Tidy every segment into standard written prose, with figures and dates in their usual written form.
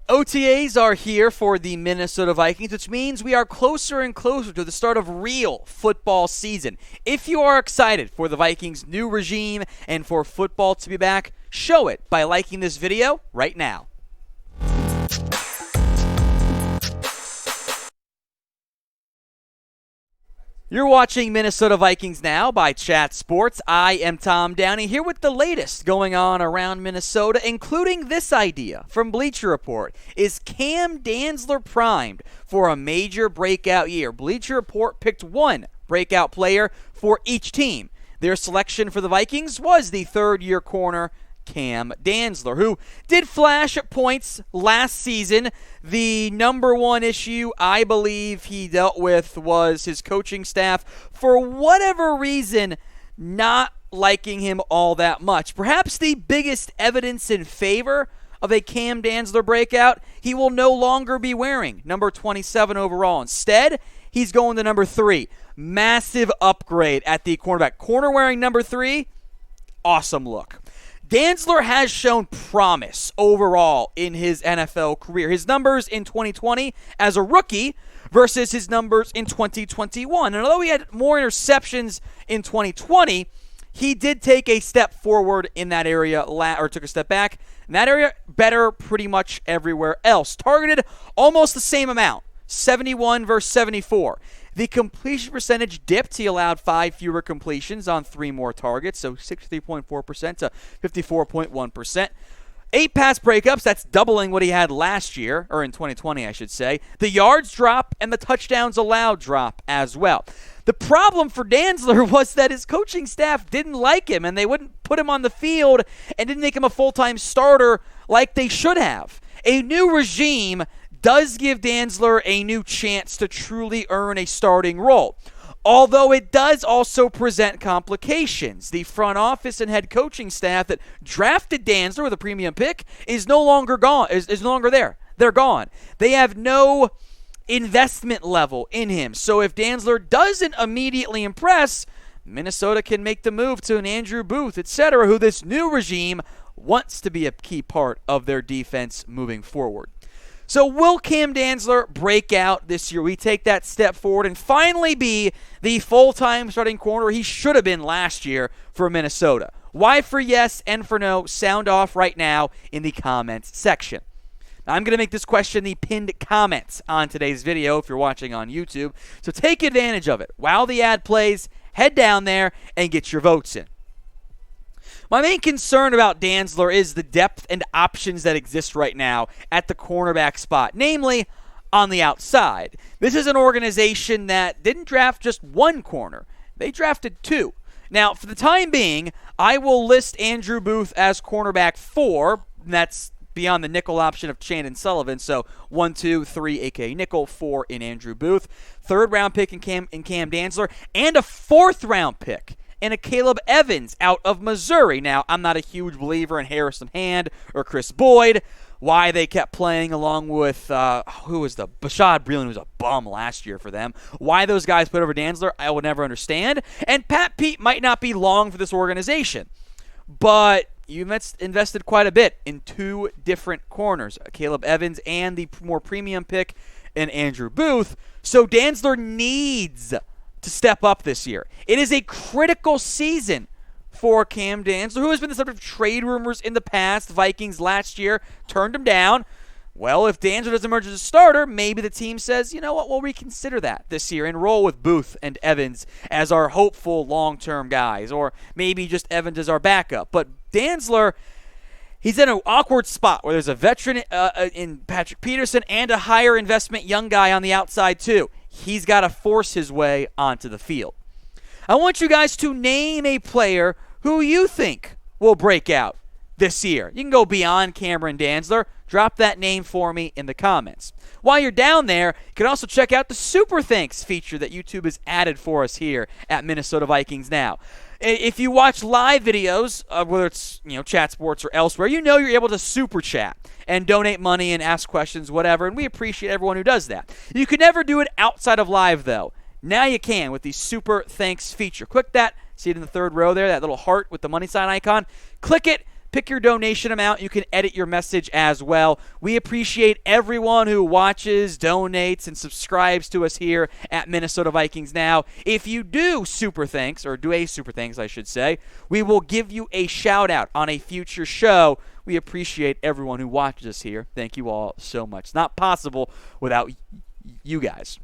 OTAs are here for the Minnesota Vikings, which means we are closer and closer to the start of real football season. If you are excited for the Vikings' new regime and for football to be back, show it by liking this video right now. You're watching Minnesota Vikings Now by Chat Sports. I am Tom Downey here with the latest going on around Minnesota, including this idea from Bleacher Report. Is Cam Dantzler primed for a major breakout year? Bleacher Report picked one breakout player for each team. Their selection for the Vikings was the third-year corner Cam Dantzler, who did flash at points last season. The number one issue I believe he dealt with was his coaching staff, for whatever reason, not liking him all that much. Perhaps the biggest evidence in favor of a Cam Dantzler breakout, he will no longer be wearing number 27 overall. Instead, he's going to number 3. Massive upgrade at the cornerback. Corner wearing number 3, awesome look. Dantzler has shown promise overall in his NFL career. His numbers in 2020 as a rookie versus his numbers in 2021. And although he had more interceptions in 2020, he did take a step forward in that area, or took a step back in that area, better pretty much everywhere else. Targeted almost the same amount, 71 versus 74. The completion percentage dipped. He allowed 5 fewer completions on 3 more targets, so 63.4% to 54.1%. 8 pass breakups, that's doubling what he had last year, or in 2020, I should say. The yards drop and the touchdowns allowed drop as well. The problem for Dantzler was that his coaching staff didn't like him, and they wouldn't put him on the field and didn't make him a full-time starter like they should have. A new regime does give Dantzler a new chance to truly earn a starting role, although it does also present complications. The front office and head coaching staff that drafted Dantzler with a premium pick is no longer gone. Is no longer there. They're gone. They have no investment level in him. So if Dantzler doesn't immediately impress, Minnesota can make the move to an Andrew Booth, etc., who this new regime wants to be a key part of their defense moving forward. So will Cam Dantzler break out this year? We take that step forward and finally be the full-time starting corner he should have been last year for Minnesota. Why for yes and for no? Sound off right now in the comments section. Now, I'm going to make this question the pinned comment on today's video if you're watching on YouTube. So take advantage of it. While the ad plays, head down there and get your votes in. My main concern about Dantzler is the depth and options that exist right now at the cornerback spot, namely on the outside. This is an organization that didn't draft just one corner. They drafted 2. Now, for the time being, I will list Andrew Booth as cornerback 4. And that's beyond the nickel option of Chandon Sullivan. So 1, 2, 3, aka nickel, 4 in Andrew Booth. 3rd round pick in Cam Dantzler, and a 4th round pick and a Caleb Evans out of Missouri. Now, I'm not a huge believer in Harrison Hand or Chris Boyd. Why they kept playing along with, Bashad Breeland, who was a bum last year for them. Why those guys put over Dantzler, I will never understand. And Pat Pete might not be long for this organization. But you invested quite a bit in 2 different corners, Caleb Evans and the more premium pick in Andrew Booth. So Dantzler needs to step up this year. It is a critical season for Cam Dantzler, who has been the subject of trade rumors in the past. Vikings last year turned him down. Well, if Dantzler doesn't emerge as a starter, maybe the team says, you know what, we'll reconsider that this year and roll with Booth and Evans as our hopeful long-term guys, or maybe just Evans as our backup. But Dantzler, he's in an awkward spot where there's a veteran in Patrick Peterson and a higher investment young guy on the outside too. He's got to force his way onto the field. I want you guys to name a player who you think will break out this year. You can go beyond Cameron Dantzler. Drop that name for me in the comments. While you're down there, you can also check out the Super Thanks feature that YouTube has added for us here at Minnesota Vikings Now. If you watch live videos, whether it's Chat Sports or elsewhere, you're able to super chat and donate money and ask questions, whatever, and we appreciate everyone who does that. You could never do it outside of live, though. Now you can with the Super Thanks feature. Click that. See it in the 3rd row there, that little heart with the money sign icon. Click it. pick your donation amount. You can edit your message as well. We appreciate everyone who watches, donates, and subscribes to us here at Minnesota Vikings Now. If you do super thanks, or do a super thanks, I should say, we will give you a shout out on a future show. We appreciate everyone who watches us here. Thank you all so much. It's not possible without you guys.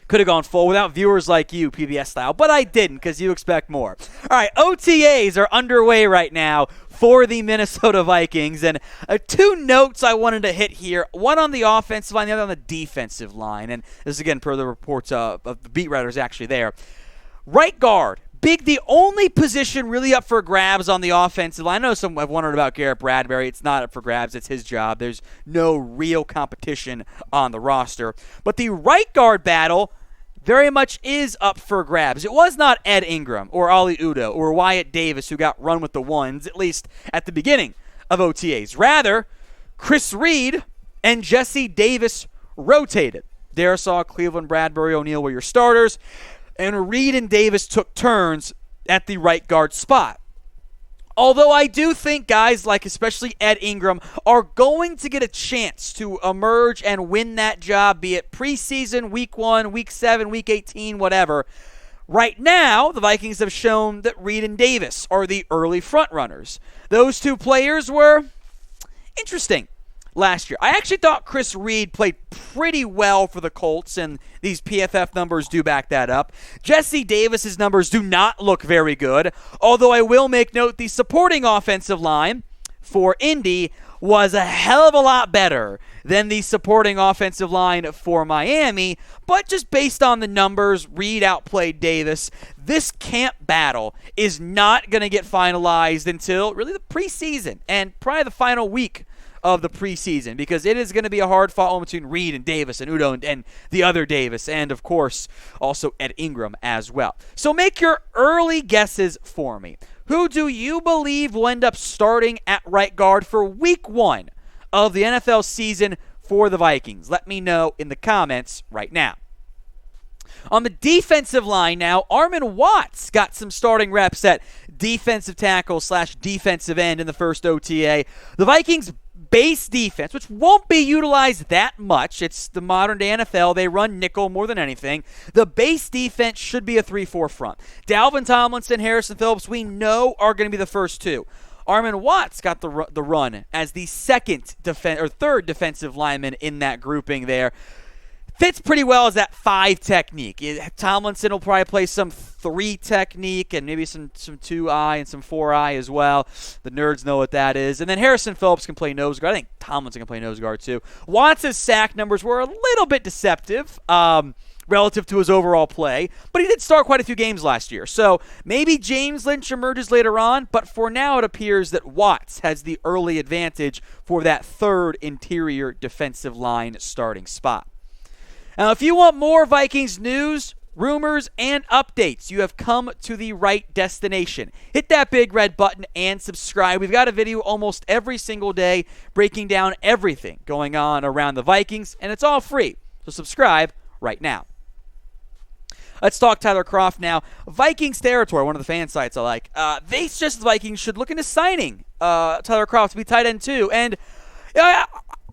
Could have gone full without viewers like you, PBS style, but I didn't because you expect more. All right, OTAs are underway right now for the Minnesota Vikings, and two notes I wanted to hit here, one on the offensive line, the other on the defensive line, and this is again per the reports of the beat writers actually there. Right guard. The only position really up for grabs on the offensive line. I know some have wondered about Garrett Bradbury. It's not up for grabs. It's his job. There's no real competition on the roster. But the right guard battle very much is up for grabs. It was not Ed Ingram or Oli Udoh or Wyatt Davis who got run with the ones, at least at the beginning of OTAs. Rather, Chris Reed and Jesse Davis rotated. Darisaw, Cleveland, Bradbury, O'Neal were your starters. And Reed and Davis took turns at the right guard spot. Although I do think guys like especially Ed Ingram are going to get a chance to emerge and win that job, be it preseason, week 1, week 7, week 18, whatever. Right now, the Vikings have shown that Reed and Davis are the early front runners. Those two players were interesting last year. I actually thought Chris Reed played pretty well for the Colts, and these PFF numbers do back that up. Jesse Davis's numbers do not look very good, although I will make note the supporting offensive line for Indy was a hell of a lot better than the supporting offensive line for Miami, but just based on the numbers, Reed outplayed Davis. This camp battle is not going to get finalized until really the preseason and probably the final week of the preseason, because it is going to be a hard-fought one between Reed and Davis and Udoh and the other Davis, and, of course, also Ed Ingram as well. So make your early guesses for me. Who do you believe will end up starting at right guard for Week 1 of the NFL season for the Vikings? Let me know in the comments right now. On the defensive line now, Armon Watts got some starting reps at defensive tackle / defensive end in the first OTA. The Vikings' base defense, which won't be utilized that much. It's the modern-day NFL. They run nickel more than anything. The base defense should be a 3-4 front. Dalvin Tomlinson, Harrison Phillips, we know are going to be the first two. Armon Watts got the run as the third defensive lineman in that grouping there. Fits pretty well as that 5 technique. Tomlinson will probably play some 3 technique and maybe some 2-eye and some 4-eye as well. The nerds know what that is. And then Harrison Phillips can play nose guard. I think Tomlinson can play nose guard too. Watts' sack numbers were a little bit deceptive relative to his overall play, but he did start quite a few games last year. So maybe James Lynch emerges later on, but for now it appears that Watts has the early advantage for that third interior defensive line starting spot. Now, if you want more Vikings news, rumors, and updates, you have come to the right destination. Hit that big red button and subscribe. We've got a video almost every single day breaking down everything going on around the Vikings, and it's all free. So subscribe right now. Let's talk Tyler Kroft now. Vikings territory, one of the fan sites I like. They suggest the Vikings should look into signing Tyler Kroft to be tight end too. And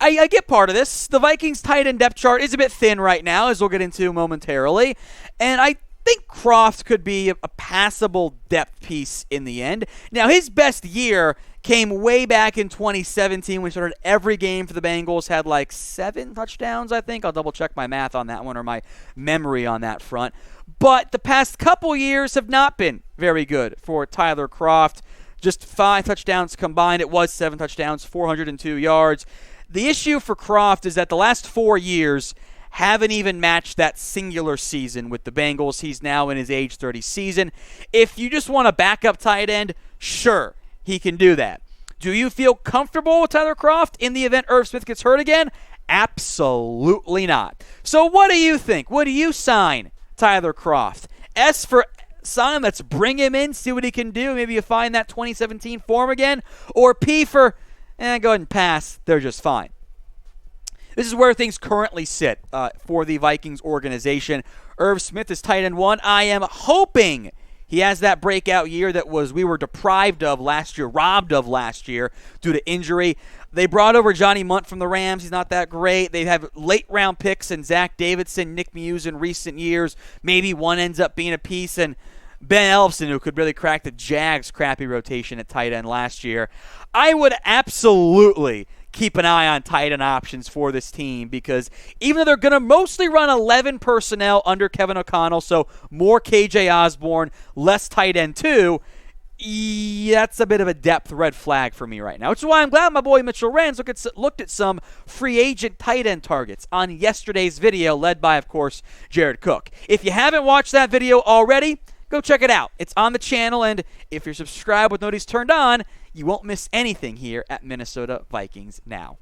I get part of this. The Vikings tight end depth chart is a bit thin right now, as we'll get into momentarily. And I think Kroft could be a passable depth piece in the end. Now, his best year came way back in 2017 when he started every game for the Bengals, had like 7 touchdowns, I think. I'll double check my math on that one or my memory on that front. But the past couple years have not been very good for Tyler Kroft. Just 5 touchdowns combined. It was 7 touchdowns, 402 yards. The issue for Kroft is that the last 4 years haven't even matched that singular season with the Bengals. He's now in his age 30 season. If you just want a backup tight end, sure, he can do that. Do you feel comfortable with Tyler Kroft in the event Irv Smith gets hurt again? Absolutely not. So what do you think? Would you sign Tyler Kroft? S for sign, let's bring him in, see what he can do. Maybe you find that 2017 form again. Or P for, go ahead and pass. They're just fine. This is where things currently sit for the Vikings organization. Irv Smith is tight end 1. I am hoping He has that breakout year that we were deprived of last year, robbed of last year due to injury. They brought over Johnny Munt from the Rams. He's not that great. They have late-round picks in Zach Davidson, Nick Muse in recent years. Maybe one ends up being a piece. And Ben Elfson, who could really crack the Jags' crappy rotation at tight end last year. I would absolutely keep an eye on tight end options for this team because even though they're going to mostly run 11 personnel under Kevin O'Connell, so more KJ Osborne, less tight end too, that's a bit of a depth red flag for me right now, which is why I'm glad my boy Mitchell Renz looked at some free agent tight end targets on yesterday's video led by, of course, Jared Cook. If you haven't watched that video already, go check it out. It's on the channel, and if you're subscribed with notice turned on, you won't miss anything here at Minnesota Vikings Now.